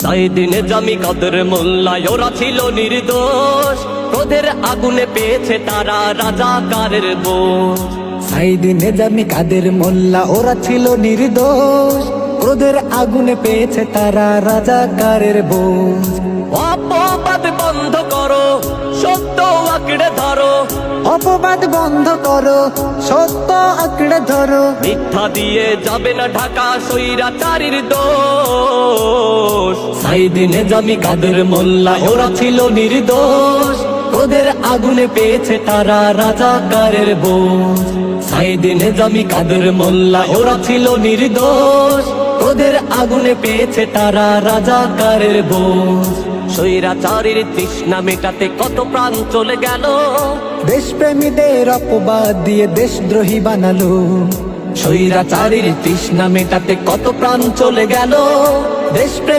সাইদিনে জামি কাদের মোল্লা ওরা ছিল নির্দোষ, ক্রোধের আগুনে পেয়েছে তারা রাজাকারের বোঝ। সাইদিনে জামি কাদের মোল্লা ওরা ছিল নির্দোষ, ক্রোধের আগুনে পেয়েছে তারা রাজাকারের বোঝ। অপবাদ বন্ধ করো, সত্য আঁকড়ে ধরো, অপবাদ বন্ধ করো, সত্য আঁকড়ে ধরো। মিথ্যা দিয়ে যাবে না ঢাকা স্বৈরাচারীর দোষ। সাইদিনে জামি কাদের মোল্লা ওরা ছিল নির্দোষ, ক্রোধের আগুনে পেয়েছে তারা রাজাকারের বোঝ। সাইদিনে জামি কাদের মোল্লা ওরা ছিল নির্দোষ, ক্রোধের আগুনে পেয়েছে তারা রাজাকারের বোঝ। স্বৈরাচারীর তৃষ্ণা মেটাতে কত প্রাণ চলে গেল, দেশপ্রেমীদের অপবাদ দিয়ে দেশদ্রোহী বানালো। স্বৈরাচারীর তৃষ্ণা মেটাতে কত প্রাণ চলে গেল, দেশপ্রেমী